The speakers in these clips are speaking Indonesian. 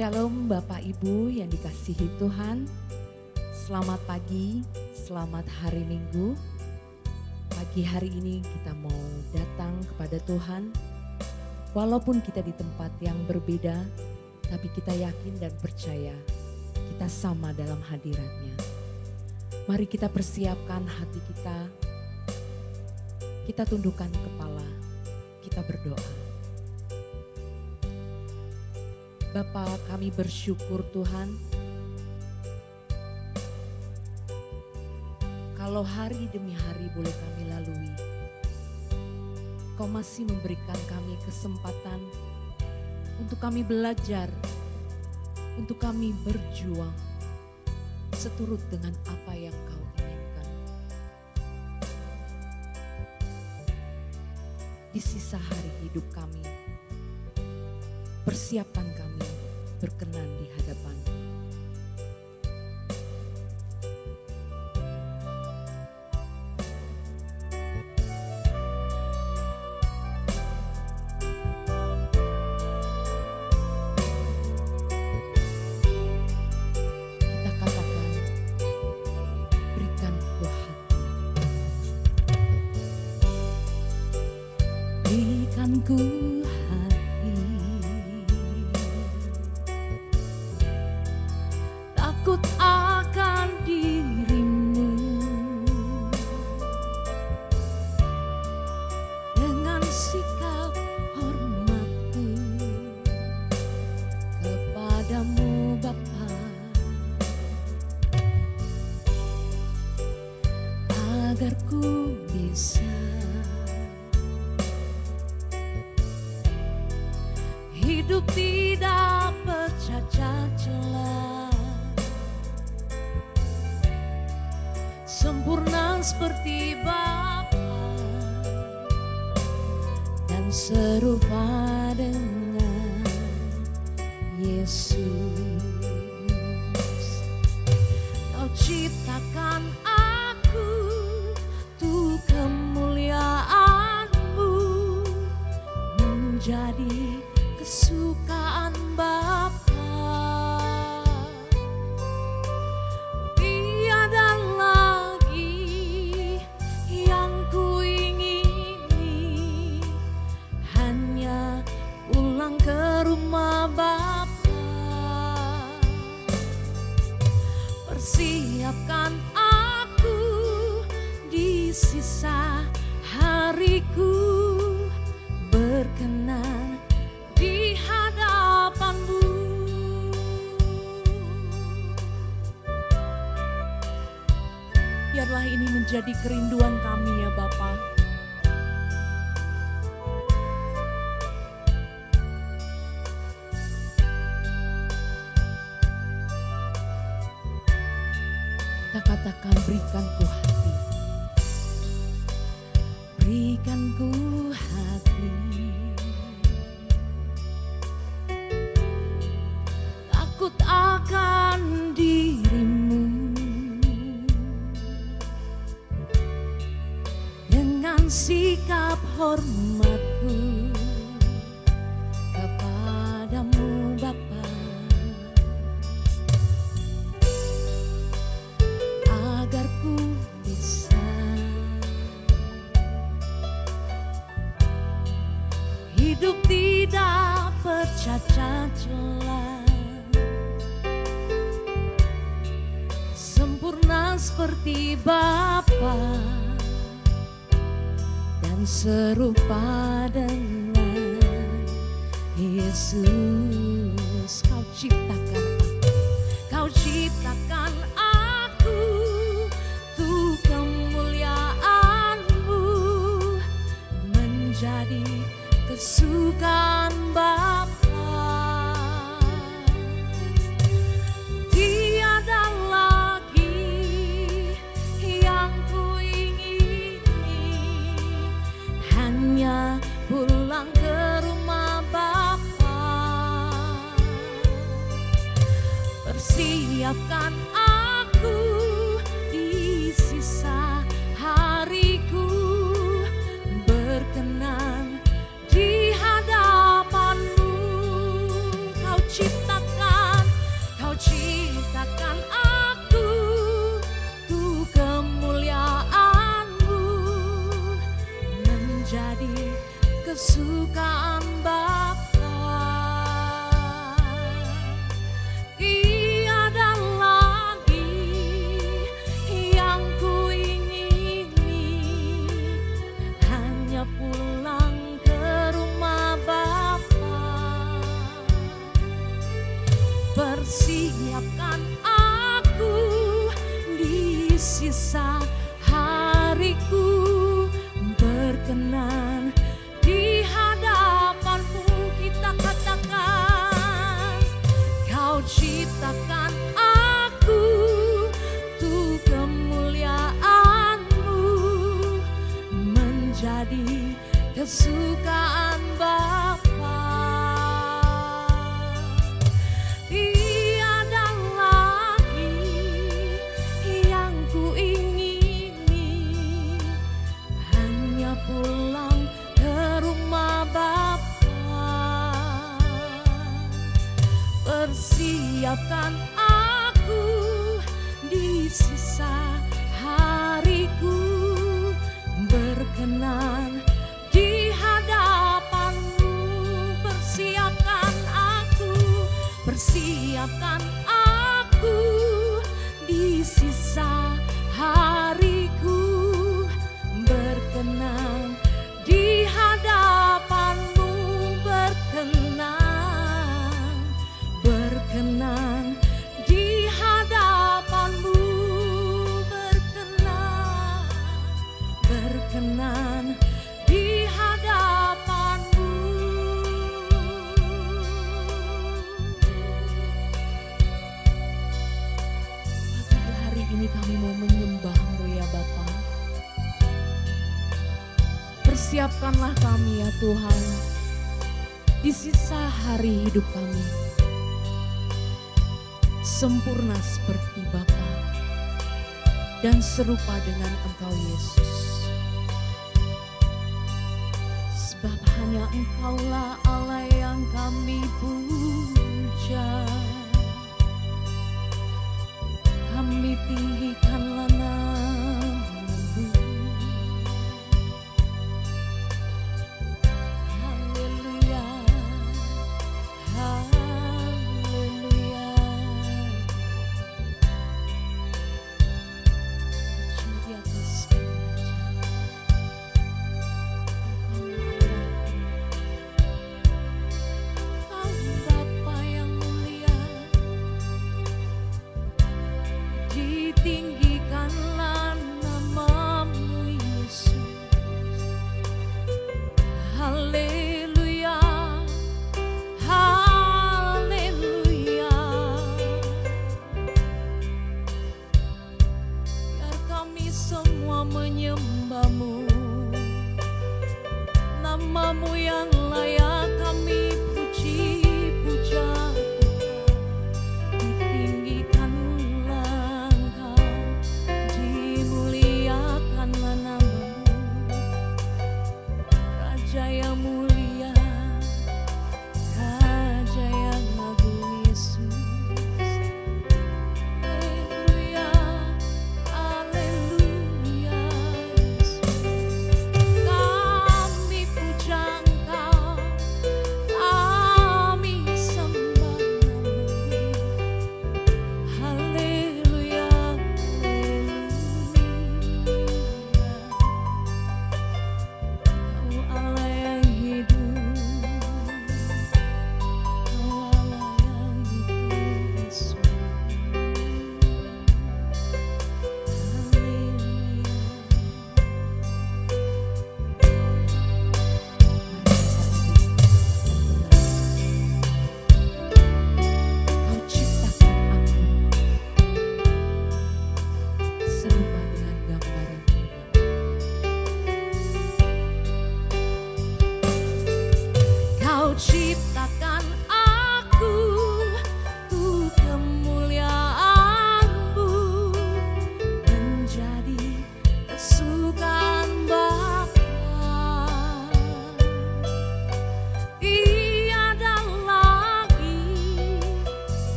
Shalom Bapak Ibu yang dikasihi Tuhan. Selamat pagi, selamat hari Minggu. Pagi hari ini kita mau datang kepada Tuhan. Walaupun kita di tempat yang berbeda, tapi kita yakin dan percaya kita sama dalam hadirat-Nya. Mari kita persiapkan hati kita. Kita tundukkan kepala, kita berdoa. Bapa, kami bersyukur Tuhan, kalau hari demi hari boleh kami lalui, Kau masih memberikan kami kesempatan untuk kami belajar, untuk kami berjuang seturut dengan apa yang Kau inginkan. Di sisa hari hidup kami, persiapkan kami berkenan di hadapan-Mu. Kita katakan, berikan ku hati. Berikan ku takut akan diri-Mu, dengan sikap hormatku kepadamu Bapa, agar ku bisa hidup tidak bercacat celah, sempurna seperti Bapa dan serupa dengan Yesus. Kau ciptakan aku untuk kemuliaan-Mu, menjadi kesukaan Bapa. Ke rumah Bapa, persiapkan aku di sisa hariku, berkenan di hadapan-Mu. Biarlah ini menjadi kerinduan kami ya Bapa. Kita katakan, berikan ku hati, berikan ku hati, takut akan diri-Mu, dengan sikap hormatku kepadamu Bapa, agar ku bisa hidup tidak bercacat celah, sempurna seperti Bapa dan serupa dengan Yesus. Kau ciptakan aku, Kau ciptakan aku untuk kemuliaan-Mu, menjadi kesukaan Bapa. Tiada lagi yang ku ingini, hanya pulang ke rumah Bapa. Persiapkan aku di sisa hariku, berkenan di hadapan-Mu. Kau ciptakan Persiapkan aku di sisa hariku, berkenan di hadapanmu. Kita katakan, Kau ciptakan aku untuk kemuliaan-Mu, menjadi kesukaan Bapa. Tiada lagi yang ku ingini, hanya pulang ke rumah Bapa. Persiapkan aku di sisa hariku, berkenan di hadapan-Mu. Persiapkan aku di sisa hariku, berkenan di hadapan-Mu, berkenan di hadapan-Mu, berkenan di hadapan-Mu. Pagi hari ini kami mau menyembah-Mu ya Bapa. Persiapkanlah kami ya Tuhan di sisa hari hidup kami, sempurna seperti Bapa dan serupa dengan Engkau Yesus. Sebab hanya Engkaulah Allah yang kami puja. Kami tinggikanlah nama-Mu. Haleluya, haleluya. Di atas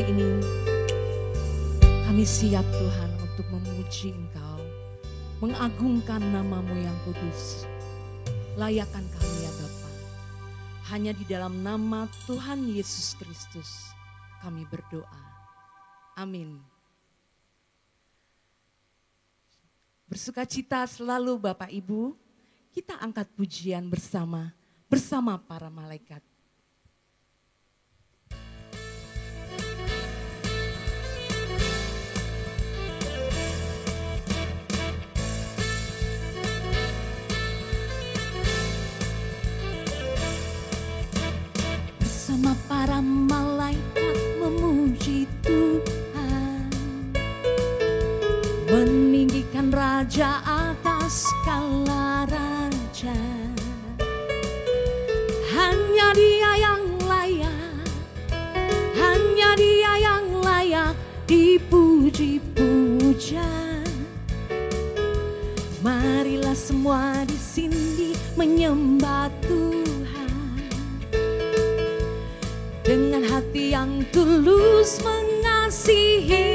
ini kami siap Tuhan untuk memuji Engkau, mengagungkan nama-Mu yang kudus. Layakkan kami ya Bapa. Hanya di dalam nama Tuhan Yesus Kristus kami berdoa. Amin. Bersukacita selalu Bapak Ibu, kita angkat pujian bersama para malaikat. Bersama para malaikat memuji Tuhan, meninggikan Raja atas segala raja. Hanya Dia yang layak, hanya Dia yang layak dipuji-puja. Marilah semua di sini menyembah Tuhan dengan hati yang tulus mengasihinya.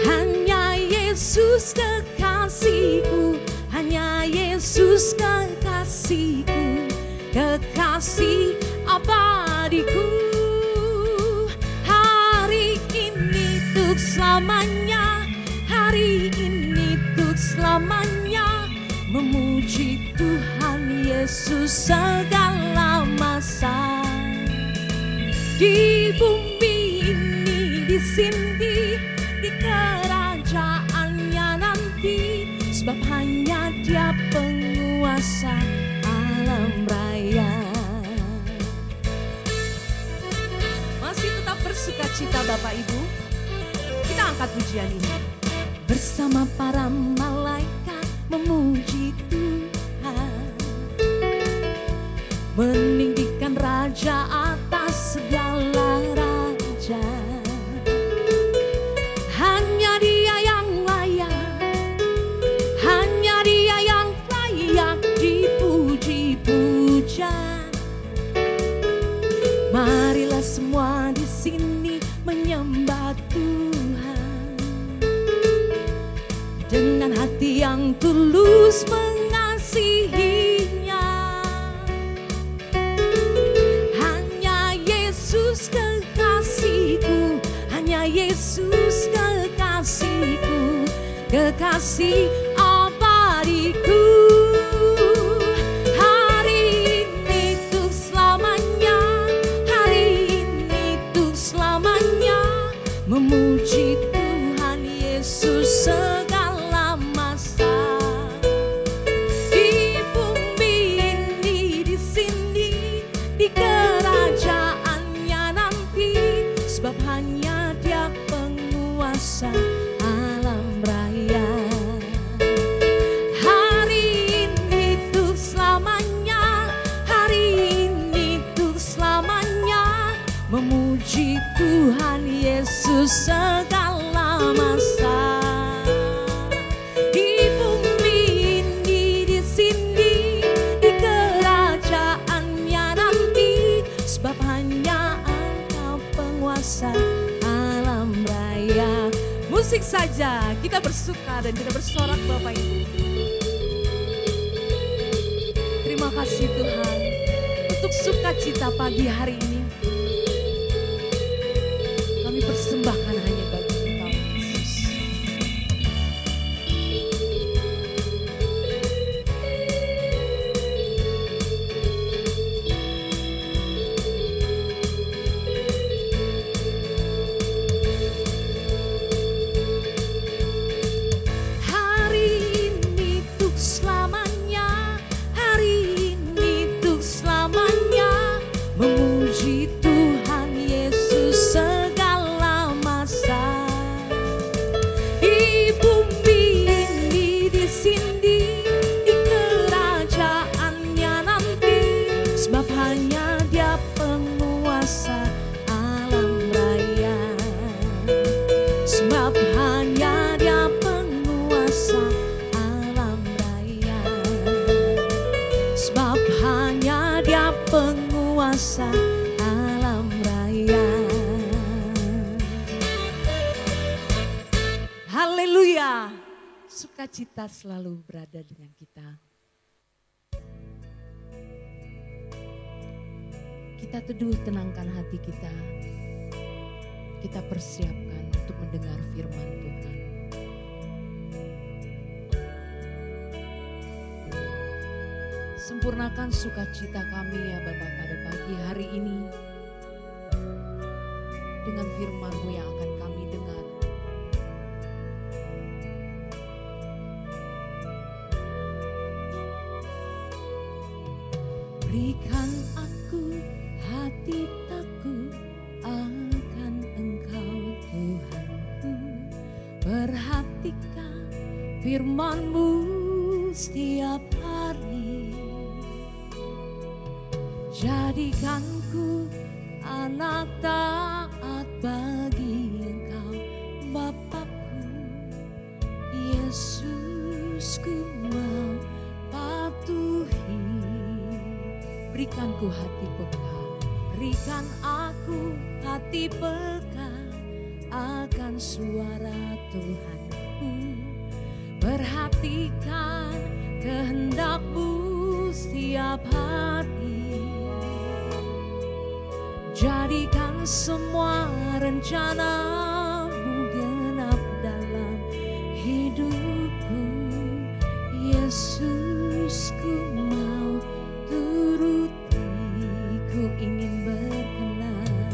Hanya Yesus kekasihku, hanya Yesus kekasihku, kekasih abadiku. Hari ini untuk selamanya, hari ini untuk selamanya, memuji Tuhan Yesus segala masa. Di bumi ini, di sini, di kerajaannya nanti, sebab hanya Dia penguasa alam raya. Masih tetap bersukacita Bapak Ibu, kita angkat pujian ini bersama para malaikat memuji Tuhan, meninggikan Raja atas segala raja. Hanya Dia yang layak, hanya Dia yang layak dipuji-puja. Marilah semua di sini menyembah Tuhan dengan hati yang tulus mengasihinya. Hanya Yesus kekasihku, hanya Yesus kekasihku, kekasih abadiku. Hari ini untuk selamanya, hari ini untuk selamanya, memuji Tuhan Yesus segala masa. Di bumi ini, di sini, di kerajaannya nanti, sebab hanya Dia penguasa alam raya. Hari ini untuk selamanya, hari ini untuk selamanya, memuji Tuhan Yesus segala masa. Di bumi ini, di sini, di kerajaannya nanti, sebab hanya Engkau penguasa alam raya. Musik saja, kita bersuka dan kita bersorak Bapak Ibu. Terima kasih Tuhan untuk sukacita pagi hari ini. Kami persembahkan hanya bagi Engkau Yesus. Hari ini untuk selamanya, hari ini untuk selamanya, memuji Tuhan Yesus segala masa. Di bumi ini, di sini, di kerajaannya nanti, sebab hanya Dia penguasa alam raya. Sebab hanya Dia penguasa alam raya. sukacita selalu berada dengan kita. Kita teduh tenangkan hati kita. Kita persiapkan untuk mendengar firman Tuhan. Sempurnakan sukacita kami ya Bapa pada pagi hari ini. Dengan firman-Mu yang akan kami dengar. Berikan aku hati takut akan Engkau Tuhanku. Perhatikan firman-Mu setiap hari. Jadikanku anak taat bagi Engkau Bapakku. Yesus ku mau patuhi. Berikan ku hati peka, berikan aku hati peka akan suara Tuhanku. Perhatikan kehendak-Mu setiap hari. Jadikan semua rencana-Mu genap dalam hidupku. Yesus ku mau turuti, ku ingin berkenan.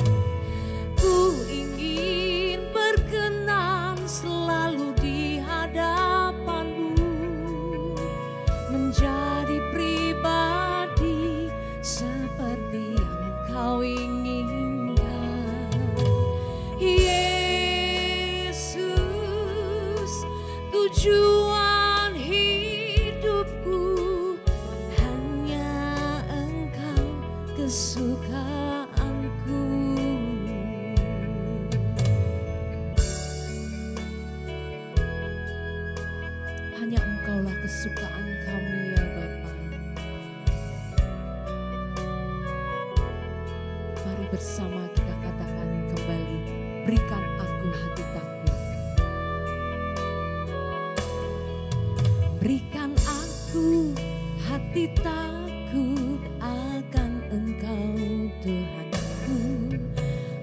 Ku ingin berkenan selalu di hadapan-Mu. Menjadi pribadi seperti yang Kau inginkan. Yesus, tujuan hidupku hanya Engkau kesukaanku. Hanya Engkaulah kesukaan kami ya Bapa. Mari bersama kita katakan kembali, berikan aku hati takut. Berikan aku hati takut akan Engkau Tuhanku.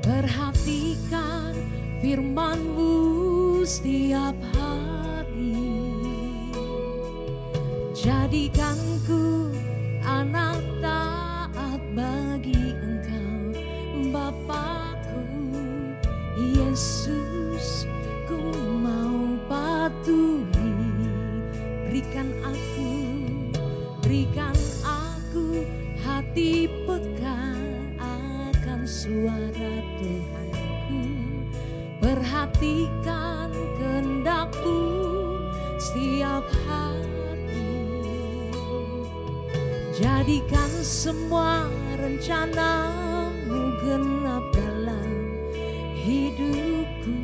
Perhatikan firman-Mu setiap hari. Jadikanku anak taat bagi Engkau Bapakku. Yesus ku mau patuhi. Berikan aku hati peka akan suara Tuhanku. Perhatikan kehendak-Mu setiap hari. Jadikan semua rencana-Mu genap dalam hidupku.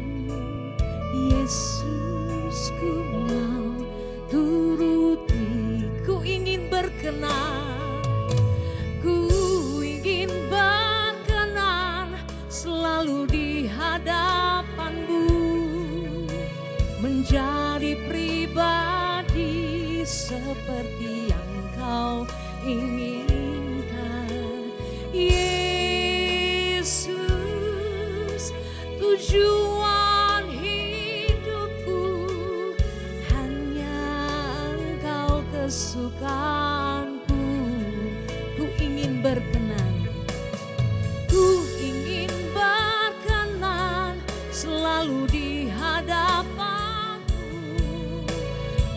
Yesus ku mau turuti, ku ingin berkenan. Ku ingin berkenan selalu di hadapan-Mu. Menjadi pribadi seperti yang Kau inginkan. Yesus, tujuan hidupku hanya Engkau kesukaanku. Ku ingin berkenan, ku ingin berkenan selalu di hadapan-Mu.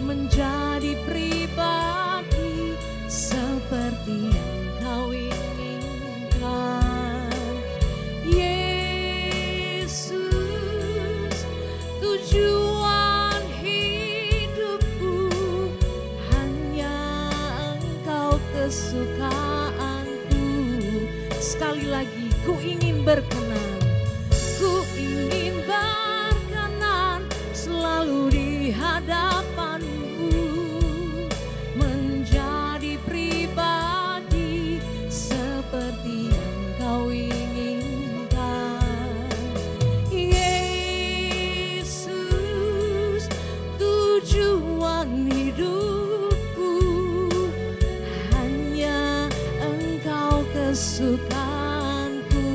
Menjadi pribadi seperti yang Kau inginkan. Yesus, tujuan hidupku hanya Engkau kesukaanku. Sekali lagi, ku ingin berkenan, ku ingin berkenan selalu di hadapan-Mu. Menjadi pribadi seperti yang Kau inginkan. Yesus, tujuan kesukaanku,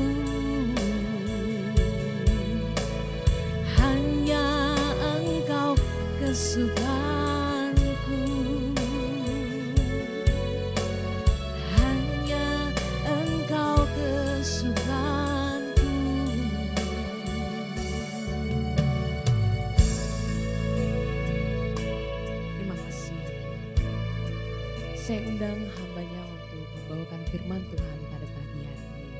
hanya Engkau kesukaanku, hanya Engkau kesukaanku. Terima kasih. Saya undang hambanya untuk membawakan firman Tuhan pada pagi hari ini.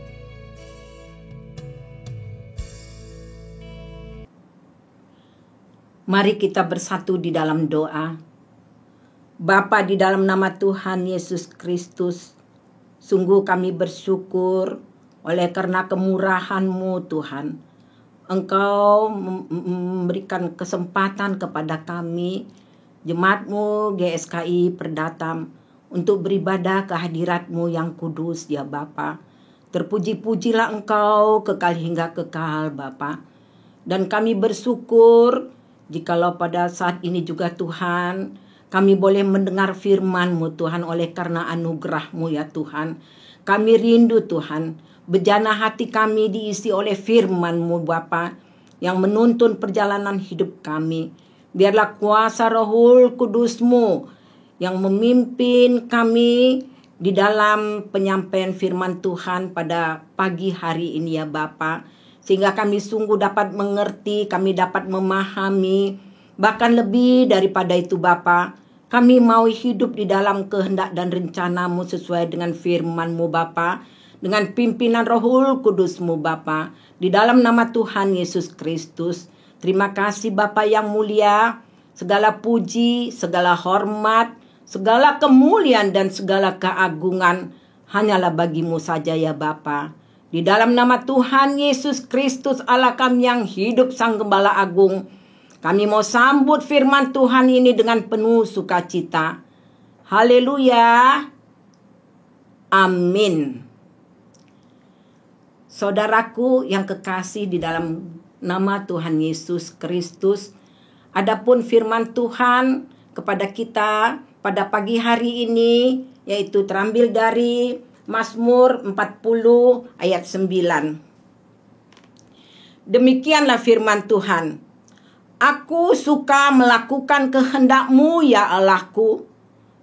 Mari kita bersatu di dalam doa. Bapa, di dalam nama Tuhan Yesus Kristus, sungguh kami bersyukur oleh karena kemurahan-Mu Tuhan. Engkau memberikan kesempatan kepada kami, jemaat-Mu GSKI Perdatam, untuk beribadah ke hadirat-Mu yang kudus ya Bapa. Terpuji-pujilah Engkau kekal hingga kekal Bapa. Dan kami bersyukur jikalau pada saat ini juga Tuhan, kami boleh mendengar firman-Mu Tuhan oleh karena anugerah-Mu ya Tuhan. Kami rindu Tuhan, bejana hati kami diisi oleh firman-Mu Bapa yang menuntun perjalanan hidup kami. Biarlah kuasa Rohul Kudus-Mu yang memimpin kami di dalam penyampaian firman Tuhan pada pagi hari ini ya Bapa. Sehingga kami sungguh dapat mengerti, kami dapat memahami, bahkan lebih daripada itu Bapa, kami mau hidup di dalam kehendak dan rencana-Mu sesuai dengan firman-Mu Bapa, dengan pimpinan Rohul Kudus-Mu Bapa, di dalam nama Tuhan Yesus Kristus. Terima kasih Bapa yang mulia, segala puji, segala hormat, segala kemuliaan dan segala keagungan hanyalah bagi-Mu saja ya Bapa. Di dalam nama Tuhan Yesus Kristus Allah kami yang hidup Sang Gembala Agung, kami mau sambut firman Tuhan ini dengan penuh sukacita. Haleluya. Amin. Saudaraku yang kekasih di dalam nama Tuhan Yesus Kristus, adapun firman Tuhan kepada kita pada pagi hari ini yaitu terambil dari Mazmur 40 ayat 9. Demikianlah firman Tuhan. Aku suka melakukan kehendak-Mu ya Allahku.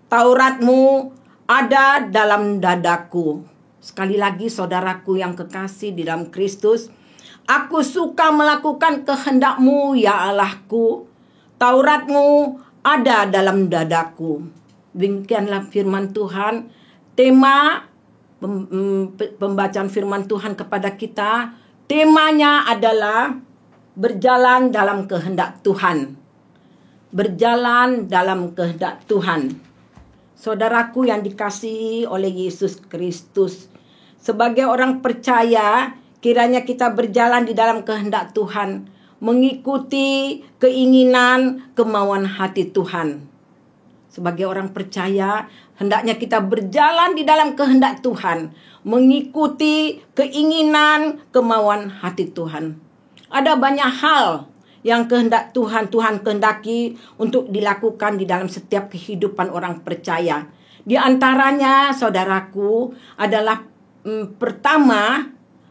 Taurat-Mu ada dalam dadaku. Sekali lagi saudaraku yang kekasih di dalam Kristus. Aku suka melakukan kehendak-Mu ya Allahku. Taurat-Mu ada dalam dadaku. Demikianlah firman Tuhan. Tema pembacaan firman Tuhan kepada kita, temanya adalah berjalan dalam kehendak Tuhan. Berjalan dalam kehendak Tuhan. Saudaraku yang dikasihi oleh Yesus Kristus, sebagai orang percaya, kiranya kita berjalan di dalam kehendak Tuhan, mengikuti keinginan, kemauan hati Tuhan. Sebagai orang percaya, hendaknya kita berjalan di dalam kehendak Tuhan, mengikuti keinginan, kemauan hati Tuhan. Ada banyak hal yang kehendak Tuhan kehendaki untuk dilakukan di dalam setiap kehidupan orang percaya. Di antaranya, saudaraku, adalah pertama,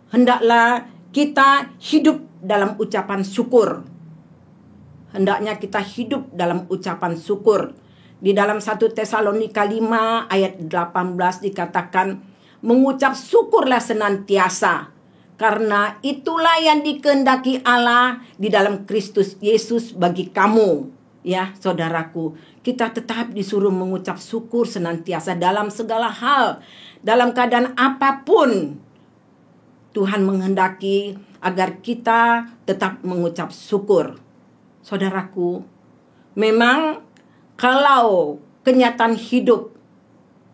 hendaklah kita hidup dalam ucapan syukur. Hendaknya kita hidup dalam ucapan syukur. Di dalam 1 Tesalonika 5 ayat 18 dikatakan, mengucap syukurlah senantiasa, karena itulah yang dikehendaki Allah di dalam Kristus Yesus bagi kamu. Ya saudaraku, kita tetap disuruh mengucap syukur senantiasa dalam segala hal. Dalam keadaan apapun, Tuhan menghendaki agar kita tetap mengucap syukur. Saudaraku, memang kalau kenyataan hidup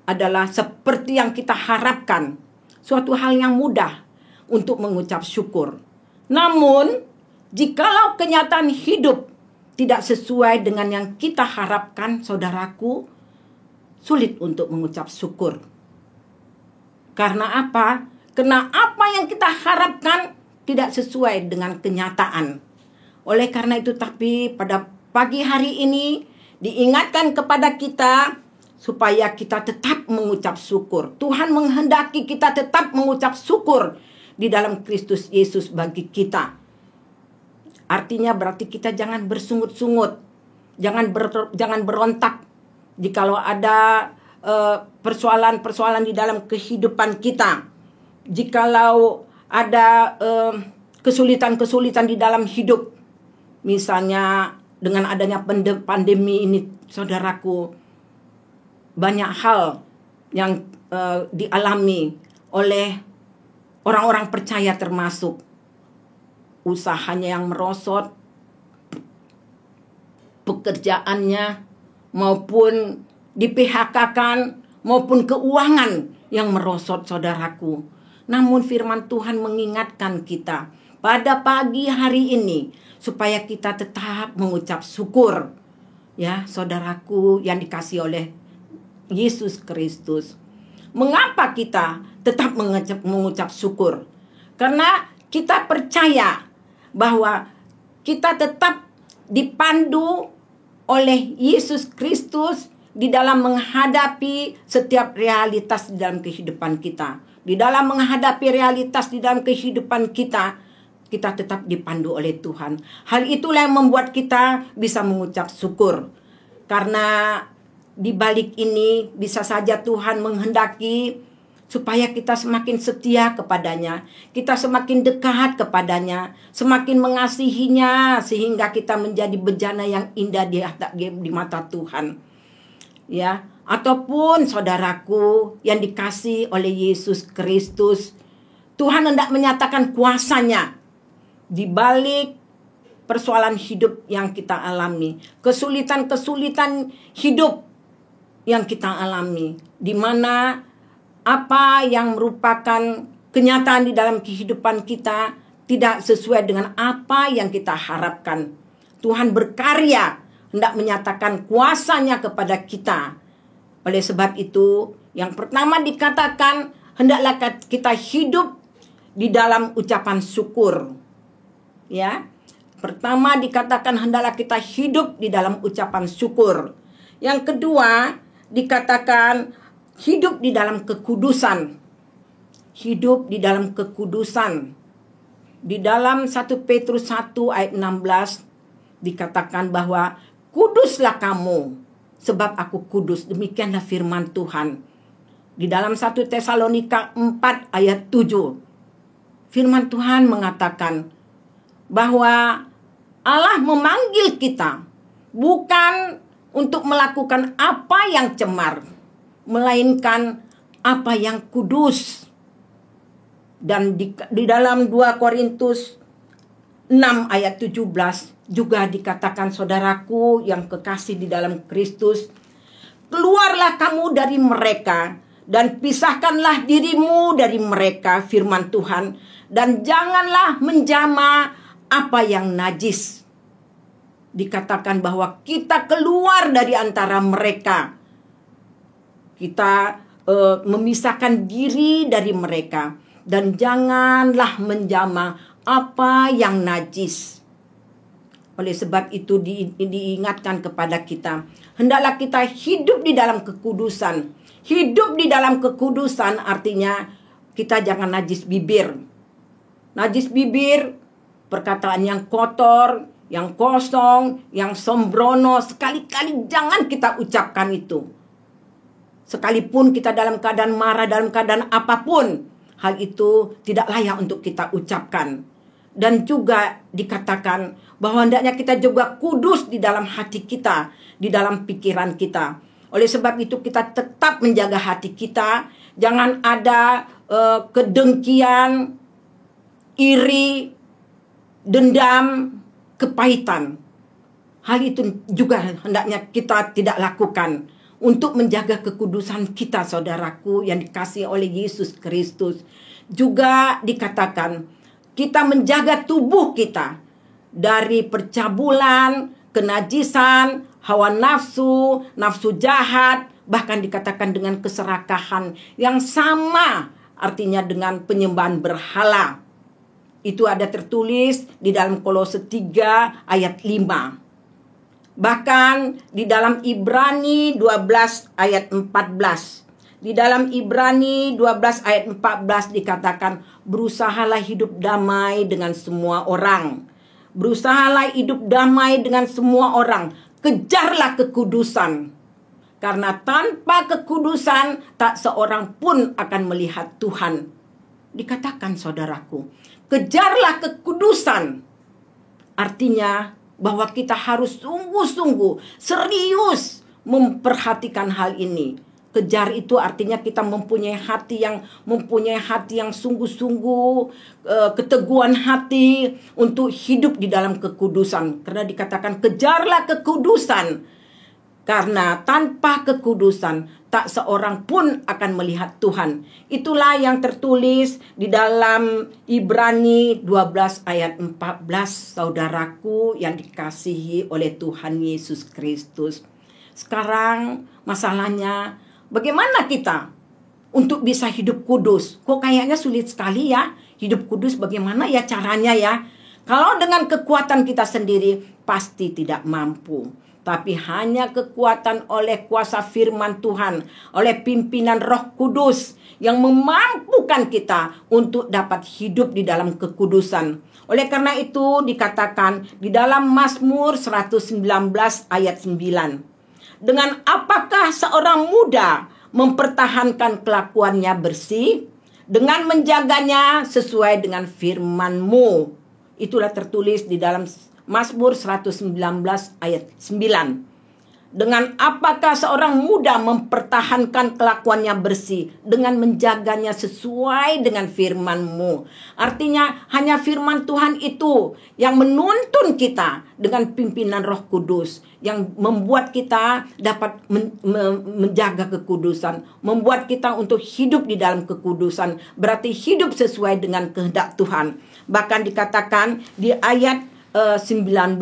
adalah seperti yang kita harapkan, suatu hal yang mudah untuk mengucap syukur. Namun, jikalau kenyataan hidup tidak sesuai dengan yang kita harapkan, saudaraku, sulit untuk mengucap syukur. Karena apa? Karena apa yang kita harapkan tidak sesuai dengan kenyataan. Oleh karena itu, tapi pada pagi hari ini diingatkan kepada kita supaya kita tetap mengucap syukur. Tuhan menghendaki kita tetap mengucap syukur di dalam Kristus Yesus bagi kita. Artinya berarti kita jangan bersungut-sungut, jangan berontak jikalau ada persoalan-persoalan di dalam kehidupan kita. Jikalau ada kesulitan-kesulitan di dalam hidup, misalnya dengan adanya pandemi ini, saudaraku, banyak hal yang dialami oleh orang-orang percaya, termasuk usahanya yang merosot, pekerjaannya maupun di-PHK-kan, maupun keuangan yang merosot, saudaraku. Namun firman Tuhan mengingatkan kita pada pagi hari ini supaya kita tetap mengucap syukur. Ya, saudaraku yang dikasihi oleh Yesus Kristus. Mengapa kita tetap mengucap syukur? Karena kita percaya bahwa kita tetap dipandu oleh Yesus Kristus di dalam menghadapi setiap realitas di dalam kehidupan kita. Di dalam menghadapi realitas di dalam kehidupan kita, kita tetap dipandu oleh Tuhan. Hal itulah yang membuat kita bisa mengucap syukur. Karena di balik ini bisa saja Tuhan menghendaki supaya kita semakin setia kepadanya, kita semakin dekat kepadanya, semakin mengasihinya, sehingga kita menjadi bejana yang indah di mata Tuhan. Ya, ataupun saudaraku yang dikasihi oleh Yesus Kristus, Tuhan hendak menyatakan kuasanya di balik persoalan hidup yang kita alami, kesulitan-kesulitan hidup yang kita alami, di mana apa yang merupakan kenyataan di dalam kehidupan kita tidak sesuai dengan apa yang kita harapkan. Tuhan berkarya hendak menyatakan kuasanya kepada kita. Oleh sebab itu, yang pertama dikatakan, hendaklah kita hidup di dalam ucapan syukur. Ya, pertama dikatakan hendaklah kita hidup di dalam ucapan syukur. Yang kedua dikatakan hidup di dalam kekudusan. Hidup di dalam kekudusan. Di dalam 1 Petrus 1 ayat 16 dikatakan bahwa kuduslah kamu sebab aku kudus. Demikianlah firman Tuhan. Di dalam 1 Tesalonika 4 ayat 7 firman Tuhan mengatakan bahwa Allah memanggil kita bukan untuk melakukan apa yang cemar, melainkan apa yang kudus. Dan di dalam 2 Korintus 6 ayat 17 juga dikatakan, saudaraku yang kekasih di dalam Kristus, keluarlah kamu dari mereka dan pisahkanlah dirimu dari mereka, firman Tuhan, dan janganlah menjamah apa yang najis. Dikatakan bahwa kita keluar dari antara mereka. Kita memisahkan diri dari mereka. Dan janganlah menjamah apa yang najis. Oleh sebab itu diingatkan kepada kita, hendaklah kita hidup di dalam kekudusan. Hidup di dalam kekudusan artinya kita jangan najis bibir. Najis bibir, perkataan yang kotor, yang kosong, yang sembrono, sekali-kali jangan kita ucapkan itu. Sekalipun kita dalam keadaan marah, dalam keadaan apapun, hal itu tidak layak untuk kita ucapkan. Dan juga dikatakan bahwa hendaknya kita juga kudus di dalam hati kita, di dalam pikiran kita. Oleh sebab itu kita tetap menjaga hati kita. Jangan ada kedengkian, iri, dendam, kepahitan. Hal itu juga hendaknya kita tidak lakukan untuk menjaga kekudusan kita, saudaraku yang dikasihi oleh Yesus Kristus. Juga dikatakan kita menjaga tubuh kita dari percabulan, kenajisan, hawa nafsu, nafsu jahat, bahkan dikatakan dengan keserakahan yang sama artinya dengan penyembahan berhala. Itu ada tertulis di dalam Kolose 3 ayat 5. Bahkan di dalam Ibrani 12 ayat 14. Di dalam Ibrani 12 ayat 14 dikatakan, berusahalah hidup damai dengan semua orang. Berusahalah hidup damai dengan semua orang. Kejarlah kekudusan. Karena tanpa kekudusan tak seorang pun akan melihat Tuhan. Dikatakan saudaraku, kejarlah kekudusan. Artinya bahwa kita harus sungguh-sungguh serius memperhatikan hal ini. Kejar itu artinya kita mempunyai hati yang sungguh-sungguh, keteguhan hati untuk hidup di dalam kekudusan. Karena dikatakan kejarlah kekudusan. Karena tanpa kekudusan tak seorang pun akan melihat Tuhan. Itulah yang tertulis di dalam Ibrani 12 ayat 14, saudaraku yang dikasihi oleh Tuhan Yesus Kristus. Sekarang masalahnya, bagaimana kita untuk bisa hidup kudus? Kok kayaknya sulit sekali ya. Hidup kudus bagaimana ya caranya ya? Kalau dengan kekuatan kita sendiri pasti tidak mampu. Tapi hanya kekuatan oleh kuasa firman Tuhan, oleh pimpinan Roh Kudus yang memampukan kita untuk dapat hidup di dalam kekudusan. Oleh karena itu dikatakan di dalam Mazmur 119 ayat 9. Dengan apakah seorang muda mempertahankan kelakuannya bersih? Dengan menjaganya sesuai dengan firman-Mu. Itulah tertulis di dalam Mazmur 119 ayat 9. Dengan apakah seorang muda mempertahankan kelakuannya bersih? Dengan menjaganya sesuai dengan firman-Mu. Artinya hanya firman Tuhan itu yang menuntun kita dengan pimpinan Roh Kudus. Yang membuat kita dapat menjaga kekudusan. Membuat kita untuk hidup di dalam kekudusan. Berarti hidup sesuai dengan kehendak Tuhan. Bahkan dikatakan di ayat 19,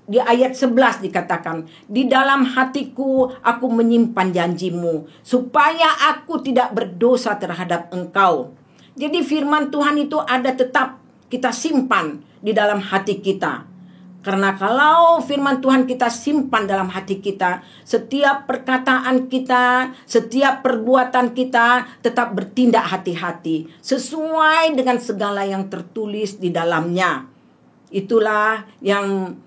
di ayat 11 dikatakan, di dalam hatiku aku menyimpan janjimu supaya aku tidak berdosa terhadap engkau. Jadi firman Tuhan itu ada tetap kita simpan di dalam hati kita. Karena kalau firman Tuhan kita simpan dalam hati kita, setiap perkataan kita, setiap perbuatan kita tetap bertindak hati-hati sesuai dengan segala yang tertulis di dalamnya. Itulah yang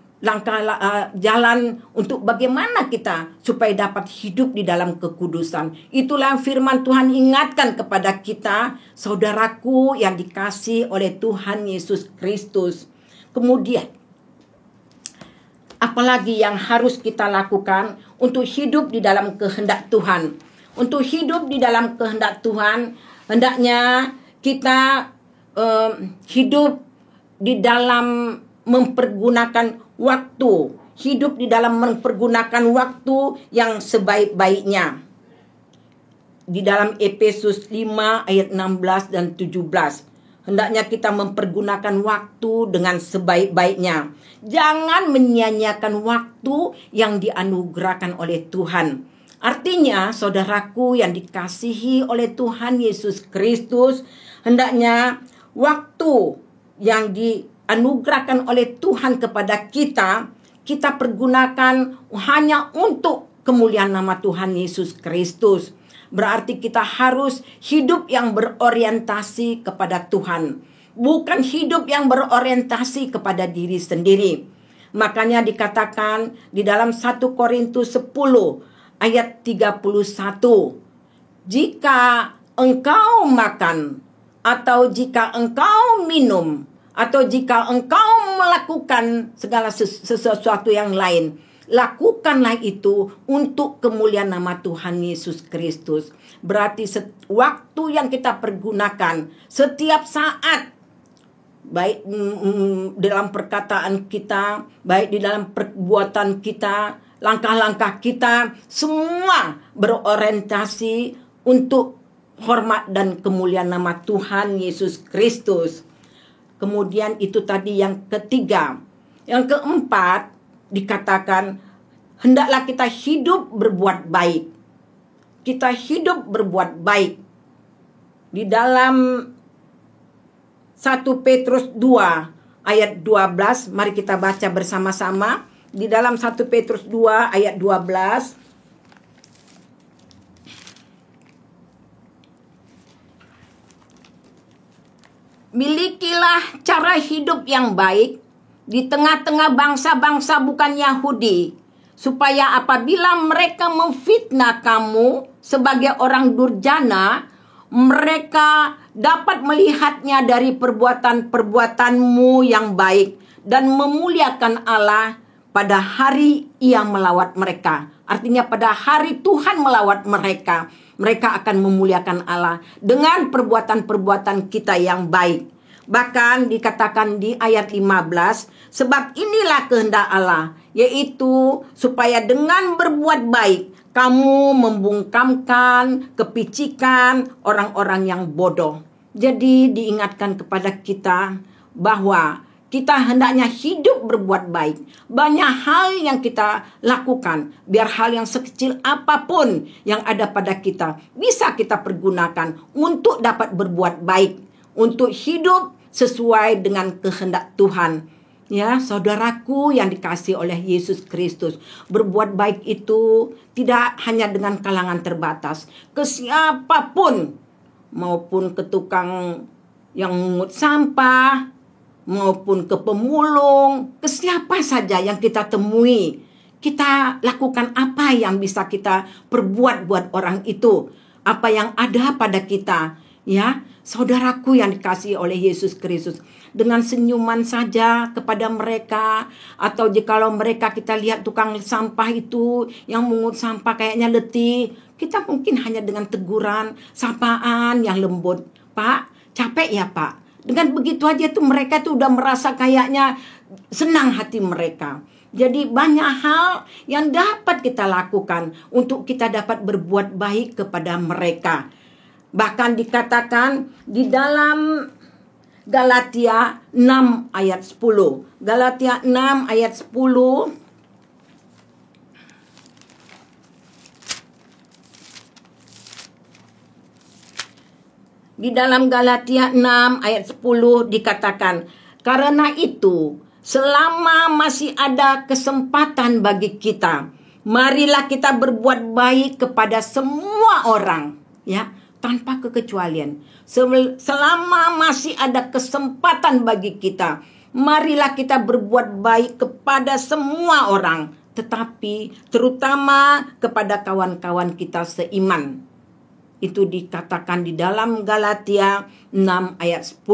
jalan untuk bagaimana kita supaya dapat hidup di dalam kekudusan. Itulah yang firman Tuhan ingatkan kepada kita, saudaraku yang dikasihi oleh Tuhan Yesus Kristus. Kemudian, apalagi yang harus kita lakukan untuk hidup di dalam kehendak Tuhan? Untuk hidup di dalam kehendak Tuhan, hendaknya kita hidup di dalam mempergunakan waktu. Hidup di dalam mempergunakan waktu yang sebaik-baiknya. Di dalam Efesus 5 ayat 16 dan 17. Hendaknya kita mempergunakan waktu dengan sebaik-baiknya. Jangan menyia-nyiakan waktu yang dianugerahkan oleh Tuhan. Artinya, saudaraku yang dikasihi oleh Tuhan Yesus Kristus, hendaknya waktu yang dianugerahkan oleh Tuhan kepada kita, kita pergunakan hanya untuk kemuliaan nama Tuhan Yesus Kristus. Berarti kita harus hidup yang berorientasi kepada Tuhan, bukan hidup yang berorientasi kepada diri sendiri. Makanya dikatakan di dalam 1 Korintus 10 ayat 31, jika engkau makan atau jika engkau minum atau jika engkau melakukan segala sesuatu yang lain, lakukanlah itu untuk kemuliaan nama Tuhan Yesus Kristus. Berarti waktu yang kita pergunakan setiap saat, baik dalam perkataan kita, baik di dalam perbuatan kita, langkah-langkah kita, semua berorientasi untuk hormat dan kemuliaan nama Tuhan Yesus Kristus. Kemudian itu tadi yang ketiga. Yang keempat dikatakan, hendaklah kita hidup berbuat baik. Kita hidup berbuat baik. Di dalam 1 Petrus 2 ayat 12, mari kita baca bersama-sama. di dalam 1 Petrus 2 ayat 12. Milikilah cara hidup yang baik di tengah-tengah bangsa-bangsa bukan Yahudi, supaya apabila mereka memfitnah kamu sebagai orang durjana, mereka dapat melihatnya dari perbuatan-perbuatanmu yang baik dan memuliakan Allah pada hari Ia melawat mereka. Artinya pada hari Tuhan melawat mereka, mereka akan memuliakan Allah dengan perbuatan-perbuatan kita yang baik. Bahkan dikatakan di ayat 15, sebab inilah kehendak Allah, yaitu supaya dengan berbuat baik kamu membungkamkan kepicikan orang-orang yang bodoh. Jadi diingatkan kepada kita bahwa kita hendaknya hidup berbuat baik. Banyak hal yang kita lakukan, biar hal yang sekecil apapun yang ada pada kita bisa kita pergunakan untuk dapat berbuat baik, untuk hidup sesuai dengan kehendak Tuhan. Ya, saudaraku yang dikasihi oleh Yesus Kristus, berbuat baik itu tidak hanya dengan kalangan terbatas, ke siapapun, maupun ke tukang yang mengut sampah, maupun ke pemulung, ke siapa saja yang kita temui, kita lakukan apa yang bisa kita perbuat buat orang itu, apa yang ada pada kita. Ya, saudaraku yang dikasihi oleh Yesus Kristus, dengan senyuman saja kepada mereka, atau jikalau mereka kita lihat tukang sampah itu yang mengut sampah kayaknya letih, kita mungkin hanya dengan teguran, sapaan yang lembut. Pak, capek ya Pak? Dengan begitu aja tuh mereka tuh udah merasa kayaknya senang hati mereka. Jadi banyak hal yang dapat kita lakukan untuk kita dapat berbuat baik kepada mereka. Bahkan dikatakan di dalam Galatia 6 ayat 10. Galatia 6 ayat 10. Di dalam Galatia 6 ayat 10 dikatakan, karena itu selama masih ada kesempatan bagi kita, marilah kita berbuat baik kepada semua orang, ya, tanpa kekecualian. Selama masih ada kesempatan bagi kita, marilah kita berbuat baik kepada semua orang, tetapi terutama kepada kawan-kawan kita seiman. Itu dikatakan di dalam Galatia 6 ayat 10.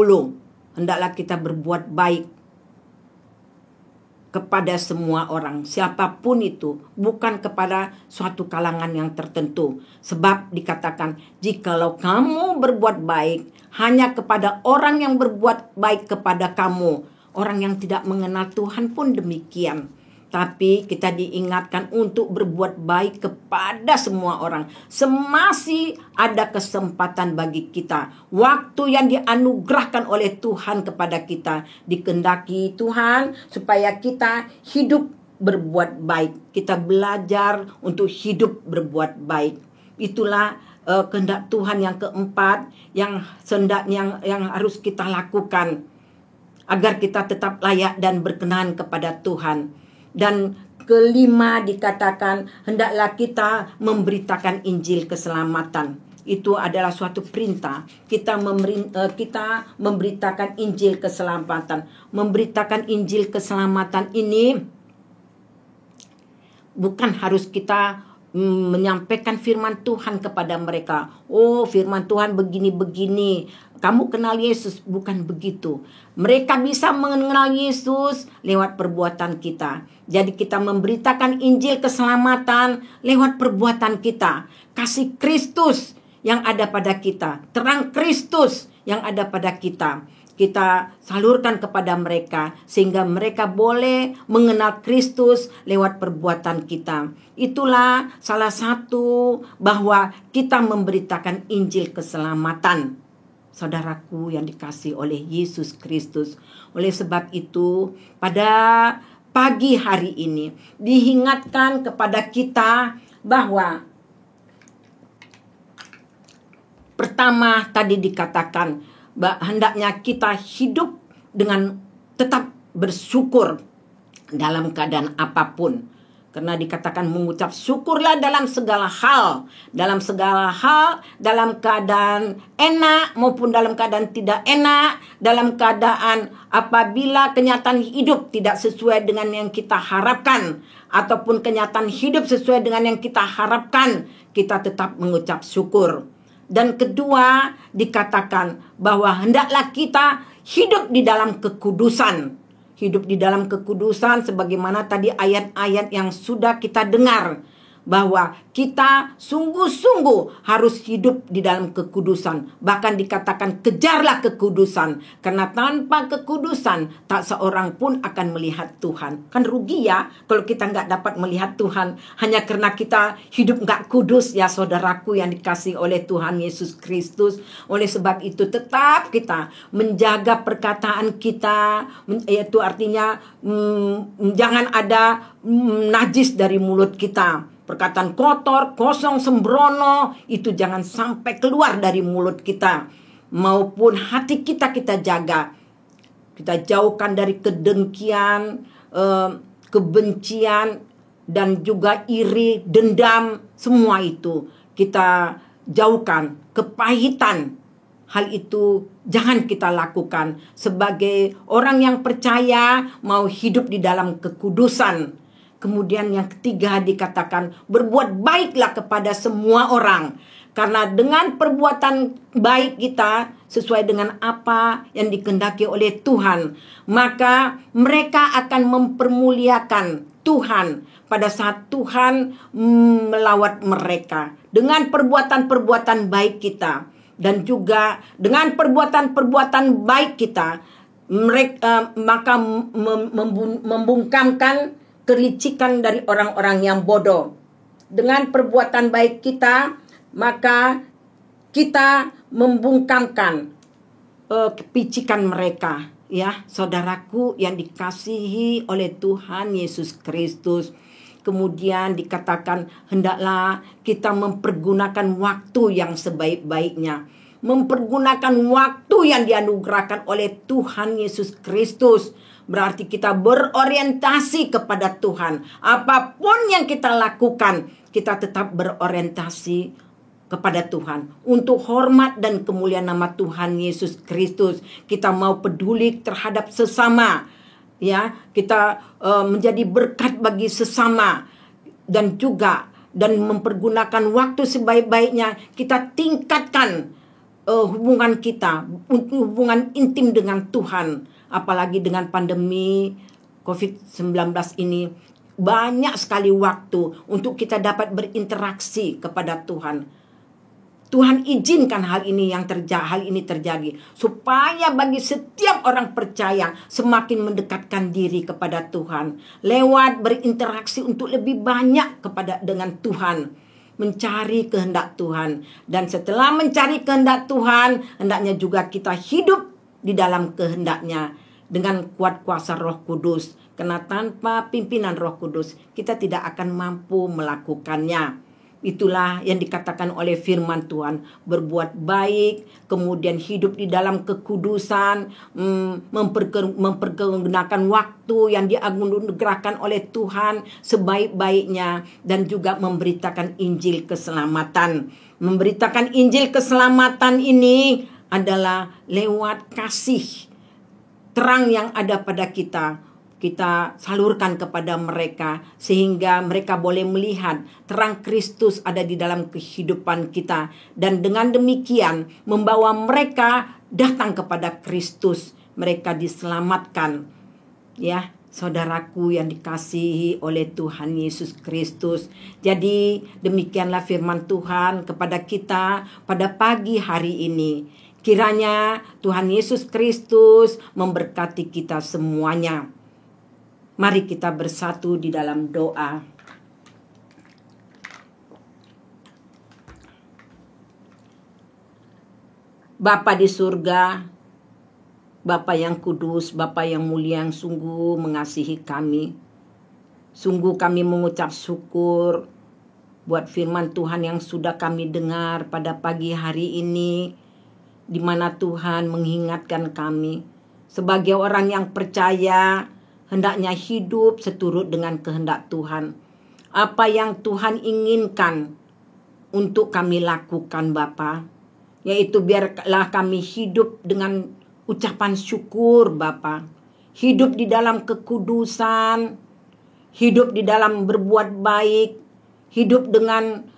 Hendaklah kita berbuat baik kepada semua orang, siapapun itu, bukan kepada suatu kalangan yang tertentu. Sebab dikatakan, jikalau kamu berbuat baik hanya kepada orang yang berbuat baik kepada kamu, orang yang tidak mengenal Tuhan pun demikian. Tapi kita diingatkan untuk berbuat baik kepada semua orang. Semasih ada kesempatan bagi kita. Waktu yang dianugerahkan oleh Tuhan kepada kita. Dikehendaki Tuhan supaya kita hidup berbuat baik. Kita belajar untuk hidup berbuat baik. Itulah kehendak Tuhan yang keempat yang harus kita lakukan agar kita tetap layak dan berkenan kepada Tuhan. Dan kelima dikatakan, hendaklah kita memberitakan Injil keselamatan. Itu adalah suatu perintah. Kita memberitakan Injil keselamatan. Memberitakan Injil keselamatan ini bukan harus kita menyampaikan firman Tuhan kepada mereka. Oh, firman Tuhan begini-begini. Kamu kenal Yesus, bukan begitu. Mereka bisa mengenal Yesus lewat perbuatan kita. Jadi kita memberitakan Injil keselamatan lewat perbuatan kita. Kasih Kristus yang ada pada kita, terang Kristus yang ada pada kita. Kita salurkan kepada mereka sehingga mereka boleh mengenal Kristus lewat perbuatan kita. Itulah salah satu bahwa kita memberitakan Injil keselamatan. Saudaraku yang dikasihi oleh Yesus Kristus. Oleh sebab itu, pada pagi hari ini diingatkan kepada kita bahwa pertama tadi dikatakan hendaknya kita hidup dengan tetap bersyukur dalam keadaan apapun. Karena dikatakan mengucap syukurlah dalam segala hal. Dalam segala hal, dalam keadaan enak maupun dalam keadaan tidak enak. Dalam keadaan apabila kenyataan hidup tidak sesuai dengan yang kita harapkan. Ataupun kenyataan hidup sesuai dengan yang kita harapkan. Kita tetap mengucap syukur. Dan kedua, dikatakan bahwa hendaklah kita hidup di dalam kekudusan. Hidup di dalam kekudusan sebagaimana tadi ayat-ayat yang sudah kita dengar. Bahwa kita sungguh-sungguh harus hidup di dalam kekudusan. Bahkan dikatakan kejarlah kekudusan. Karena tanpa kekudusan tak seorang pun akan melihat Tuhan. Kan rugi ya kalau kita nggak dapat melihat Tuhan. Hanya karena kita hidup nggak kudus ya saudaraku yang dikasihi oleh Tuhan Yesus Kristus. Oleh sebab itu tetap kita menjaga perkataan kita. Yaitu artinya jangan ada najis dari mulut kita. Perkataan kotor, kosong, sembrono, itu jangan sampai keluar dari mulut kita. Maupun hati kita jaga. Kita jauhkan dari kedengkian, kebencian, dan juga iri, dendam. Semua itu kita jauhkan. Kepahitan, hal itu jangan kita lakukan. Sebagai orang yang percaya mau hidup di dalam kekudusan. Kemudian yang ketiga dikatakan berbuat baiklah kepada semua orang. Karena dengan perbuatan baik kita sesuai dengan apa yang dikehendaki oleh Tuhan. Maka mereka akan mempermuliakan Tuhan pada saat Tuhan melawat mereka. Dengan perbuatan-perbuatan baik kita. Dan juga dengan perbuatan-perbuatan baik kita. Mereka maka membungkamkan kelicikan dari orang-orang yang bodoh. Dengan perbuatan baik kita, maka kita membungkamkan kepicikan mereka. Ya, saudaraku yang dikasihi oleh Tuhan Yesus Kristus. Kemudian dikatakan hendaklah kita mempergunakan waktu yang sebaik-baiknya. Mempergunakan waktu yang dianugerahkan oleh Tuhan Yesus Kristus. Berarti kita berorientasi kepada Tuhan. Apapun yang kita lakukan, kita tetap berorientasi kepada Tuhan. Untuk hormat dan kemuliaan nama Tuhan Yesus Kristus. Kita mau peduli terhadap sesama. Ya, kita menjadi berkat bagi sesama. Dan juga mempergunakan waktu sebaik-baiknya. Kita tingkatkan hubungan kita. Hubungan intim dengan Tuhan. Apalagi dengan pandemi COVID-19 ini. Banyak sekali waktu untuk kita dapat berinteraksi kepada Tuhan. Tuhan izinkan hal ini terjadi. Supaya bagi setiap orang percaya semakin mendekatkan diri kepada Tuhan. Lewat berinteraksi untuk lebih banyak dengan Tuhan. Mencari kehendak Tuhan. Dan setelah mencari kehendak Tuhan, hendaknya juga kita hidup di dalam kehendaknya dengan kuat kuasa Roh Kudus. Karena tanpa pimpinan Roh Kudus kita tidak akan mampu melakukannya. Itulah yang dikatakan oleh firman Tuhan. Berbuat baik, kemudian hidup di dalam kekudusan, mempergunakan waktu yang dianugerahkan oleh Tuhan sebaik-baiknya. Dan juga memberitakan Injil keselamatan. Memberitakan Injil keselamatan ini adalah lewat kasih terang yang ada pada kita. Kita salurkan kepada mereka sehingga mereka boleh melihat terang Kristus ada di dalam kehidupan kita. Dan dengan demikian membawa mereka datang kepada Kristus. Mereka diselamatkan. Ya, saudaraku yang dikasihi oleh Tuhan Yesus Kristus. Jadi demikianlah firman Tuhan kepada kita pada pagi hari ini. Kiranya Tuhan Yesus Kristus memberkati kita semuanya. Mari kita bersatu di dalam doa. Bapa di surga, Bapa yang kudus, Bapa yang mulia, yang sungguh mengasihi kami. Sungguh kami mengucap syukur buat firman Tuhan yang sudah kami dengar pada pagi hari ini, di mana Tuhan mengingatkan kami sebagai orang yang percaya hendaknya hidup seturut dengan kehendak Tuhan. Apa yang Tuhan inginkan untuk kami lakukan Bapa, yaitu biarlah kami hidup dengan ucapan syukur Bapa, hidup di dalam kekudusan, hidup di dalam berbuat baik, hidup dengan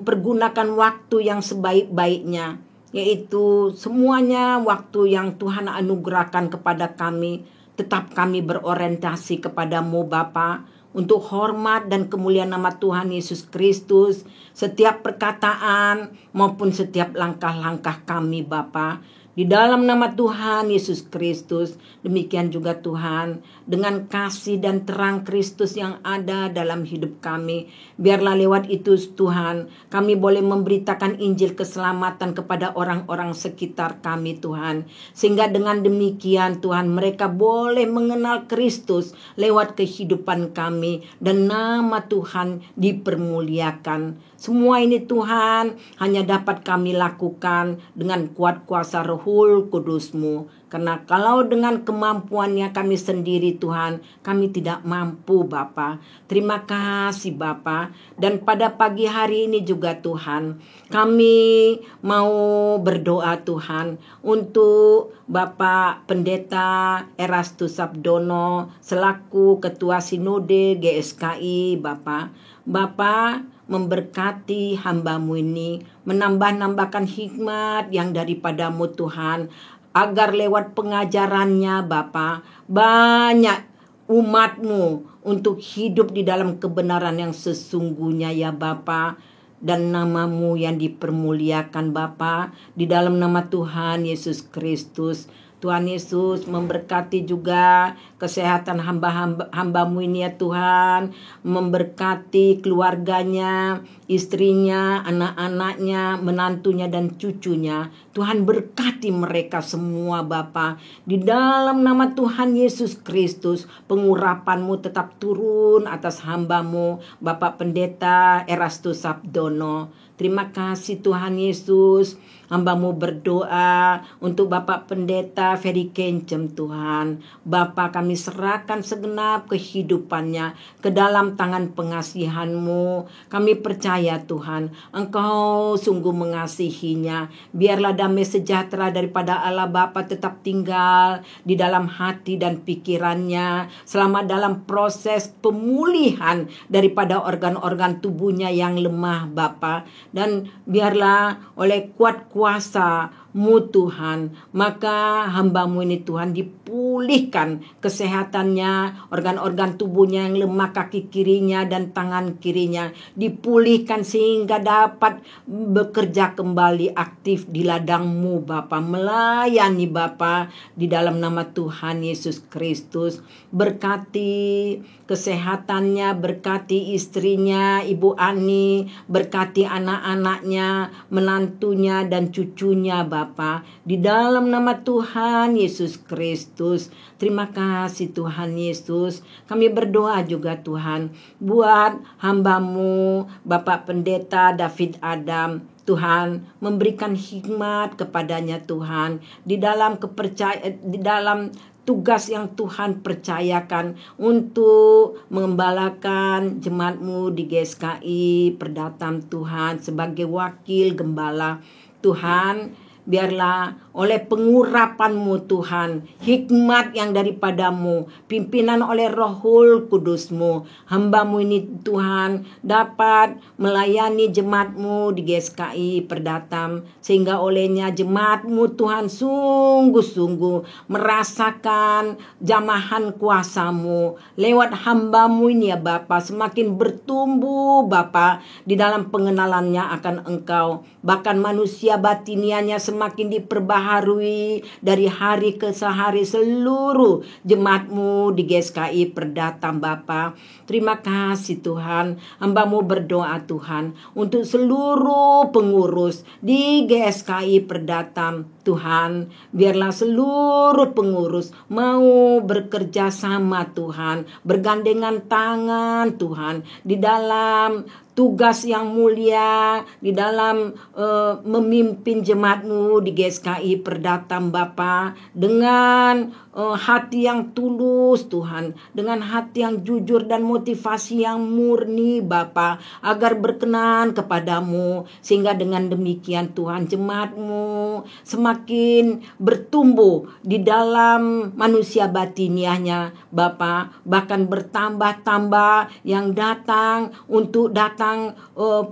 pergunakan waktu yang sebaik-baiknya, yaitu semuanya waktu yang Tuhan anugerahkan kepada kami, tetap kami berorientasi kepadamu Bapa, untuk hormat dan kemuliaan nama Tuhan Yesus Kristus, setiap perkataan maupun setiap langkah-langkah kami Bapa, di dalam nama Tuhan Yesus Kristus. Demikian juga Tuhan, dengan kasih dan terang Kristus yang ada dalam hidup kami, biarlah lewat itu Tuhan, kami boleh memberitakan Injil keselamatan kepada orang-orang sekitar kami Tuhan. Sehingga dengan demikian Tuhan, mereka boleh mengenal Kristus lewat kehidupan kami, dan nama Tuhan dipermuliakan. Semua ini Tuhan hanya dapat kami lakukan dengan kuat kuasa Roh Kudus-Mu. Karena kalau dengan kemampuannya kami sendiri Tuhan, kami tidak mampu Bapa. Terima kasih Bapa. Dan pada pagi hari ini juga Tuhan, kami mau berdoa Tuhan untuk Bapak Pendeta Erastus Sabdono selaku Ketua Sinode GSKI Bapak. Bapak memberkati hamba-Mu ini, menambahkan hikmat yang daripadamu Tuhan, agar lewat pengajarannya Bapa, banyak umat-Mu untuk hidup di dalam kebenaran yang sesungguhnya ya Bapa. Dan nama-Mu yang dipermuliakan Bapa, di dalam nama Tuhan Yesus Kristus. Tuhan Yesus memberkati juga kesehatan hamba-Mu ini ya Tuhan. Memberkati keluarganya, istrinya, anak-anaknya, menantunya dan cucunya. Tuhan berkati mereka semua Bapa. Di dalam nama Tuhan Yesus Kristus, pengurapan-Mu tetap turun atas hamba-Mu Bapak Pendeta Erastus Sabdono. Terima kasih Tuhan Yesus. Hamba-Mu berdoa untuk Bapak Pendeta Ferry Kencem Tuhan. Bapa, kami serahkan segenap kehidupannya ke dalam tangan pengasihan-Mu. Kami percaya Tuhan, Engkau sungguh mengasihinya. Biarlah damai sejahtera daripada Allah Bapa tetap tinggal di dalam hati dan pikirannya selama dalam proses pemulihan daripada organ-organ tubuhnya yang lemah Bapa. Dan biarlah oleh kuat kuasa-Mu Tuhan, maka hamba-Mu ini Tuhan dipulihkan kesehatannya, organ-organ tubuhnya yang lemah, kaki kirinya dan tangan kirinya dipulihkan sehingga dapat bekerja kembali aktif di ladang-Mu Bapa, melayani Bapa di dalam nama Tuhan Yesus Kristus. Berkati kesehatannya, berkati istrinya Ibu Ani, berkati anak-anaknya, menantunya dan cucunya Bapa, di dalam nama Tuhan Yesus Kristus. Terima kasih Tuhan Yesus. Kami berdoa juga Tuhan buat hamba-Mu Bapak Pendeta David Adam. Tuhan memberikan hikmat kepadanya Tuhan di dalam tugas yang Tuhan percayakan untuk mengembalakan jemaat-Mu di GSKI Perdatam Tuhan sebagai wakil gembala. Tuhan, biarlah oleh pengurapan-Mu Tuhan, hikmat yang daripadamu, pimpinan oleh Roh Kudus-Mu, hamba-Mu ini Tuhan dapat melayani jemaat-Mu di GSKI Perdatam, sehingga olehnya jemaat-Mu Tuhan sungguh-sungguh merasakan jamahan kuasa-Mu lewat hamba-Mu ini ya Bapa, semakin bertumbuh Bapa di dalam pengenalannya akan Engkau, bahkan manusia batiniannya semakin diperbaharui dari hari ke hari. Seluruh jemaat-Mu di GSKI Perdatam Bapa, terima kasih Tuhan. Hamba-Mu berdoa Tuhan untuk seluruh pengurus di GSKI Perdatam Tuhan, biarlah seluruh pengurus mau bekerja sama Tuhan, bergandengan tangan Tuhan di dalam tugas yang mulia di dalam memimpin jemaat-Mu di GSKI Perdatam Bapa, dengan hati yang tulus Tuhan, dengan hati yang jujur dan motivasi yang murni Bapa, agar berkenan kepadamu, sehingga dengan demikian Tuhan jemaat-Mu semakin bertumbuh di dalam manusia batiniahnya Bapa, bahkan bertambah-tambah yang datang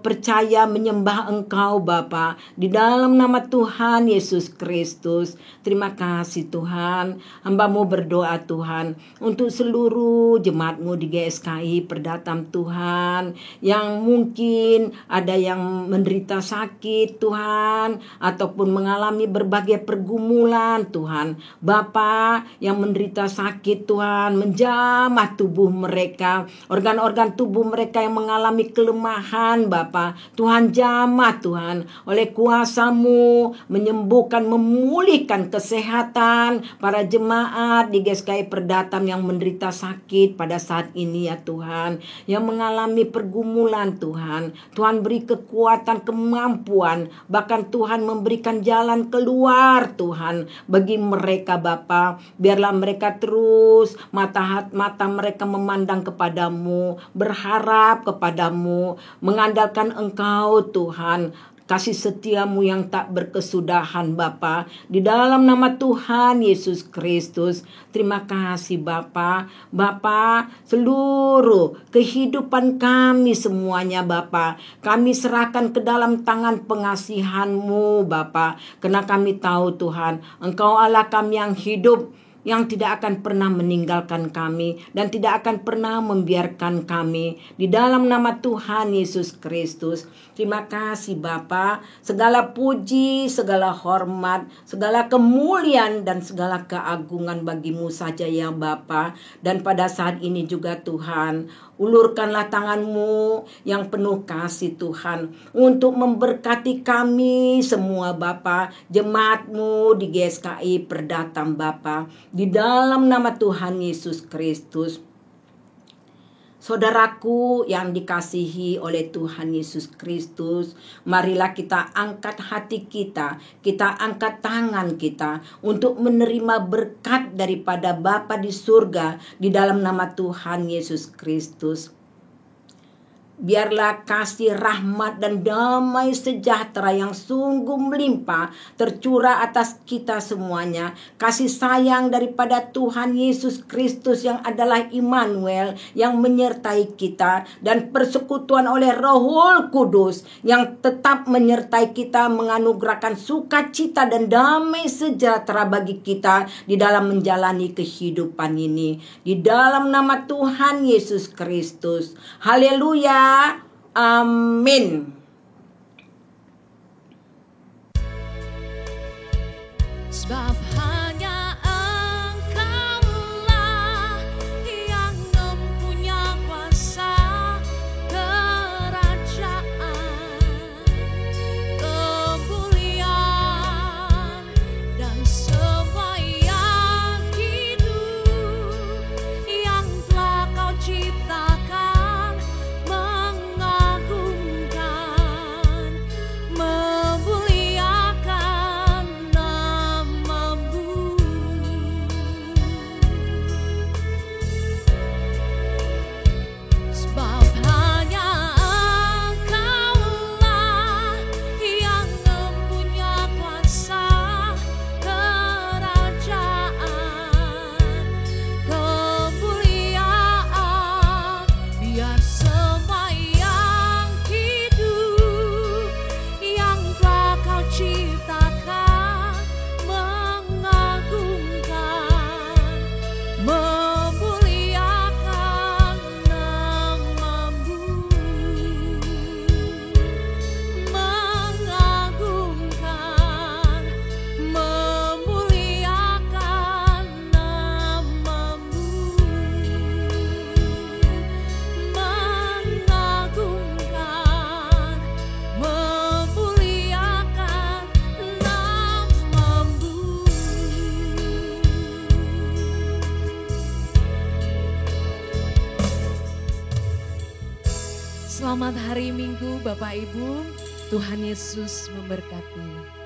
percaya menyembah Engkau Bapa, di dalam nama Tuhan Yesus Kristus. Terima kasih Tuhan. Hamba-Mu berdoa Tuhan untuk seluruh jemaat-Mu di GSKI Perdatam Tuhan, yang mungkin ada yang menderita sakit Tuhan, ataupun mengalami berbagai pergumulan Tuhan. Bapa, yang menderita sakit Tuhan, menjamah tubuh mereka, organ-organ tubuh mereka yang mengalami kelemahan Bapa, Tuhan jamah Tuhan, oleh kuasa-Mu menyembuhkan, memulihkan kesehatan para jemaat di GSKI Perdatam yang menderita sakit pada saat ini ya Tuhan, yang mengalami pergumulan Tuhan. Tuhan beri kekuatan, kemampuan, bahkan Tuhan memberikan jalan keluar Tuhan bagi mereka Bapa. Biarlah mereka terus mata mereka memandang kepadamu, berharap kepadamu, mengandalkan Engkau Tuhan. Kasih setiamu yang tak berkesudahan Bapa, di dalam nama Tuhan Yesus Kristus. Terima kasih Bapa. Bapa, seluruh kehidupan kami semuanya Bapa, kami serahkan ke dalam tangan pengasihan-Mu Bapa, karena kami tahu Tuhan, Engkau Allah kami yang hidup, yang tidak akan pernah meninggalkan kami dan tidak akan pernah membiarkan kami, di dalam nama Tuhan Yesus Kristus. Terima kasih Bapa. Segala puji, segala hormat, segala kemuliaan dan segala keagungan bagi-Mu saja ya Bapa. Dan pada saat ini juga Tuhan, ulurkanlah tangan-Mu yang penuh kasih Tuhan, untuk memberkati kami semua Bapa, jemaat-Mu di GSKI Perdatam Bapa, di dalam nama Tuhan Yesus Kristus. Saudaraku yang dikasihi oleh Tuhan Yesus Kristus, marilah kita angkat hati kita angkat tangan kita untuk menerima berkat daripada Bapa di surga, di dalam nama Tuhan Yesus Kristus. Biarlah kasih, rahmat, dan damai sejahtera yang sungguh melimpah tercurah atas kita semuanya. Kasih sayang daripada Tuhan Yesus Kristus yang adalah Immanuel, yang menyertai kita, dan persekutuan oleh Rohul Kudus yang tetap menyertai kita, menganugerahkan sukacita dan damai sejahtera bagi kita di dalam menjalani kehidupan ini. Di dalam nama Tuhan Yesus Kristus. Haleluya. Amin. Sebab hanya Engkaulah yang mempunyai kuasa, kerajaan, kemuliaan, dan semua yang hidup, yang telah Kau ciptakan, mengagungkan, memuliakan nama-Mu. Selamat hari Minggu Bapak Ibu, Tuhan Yesus memberkati.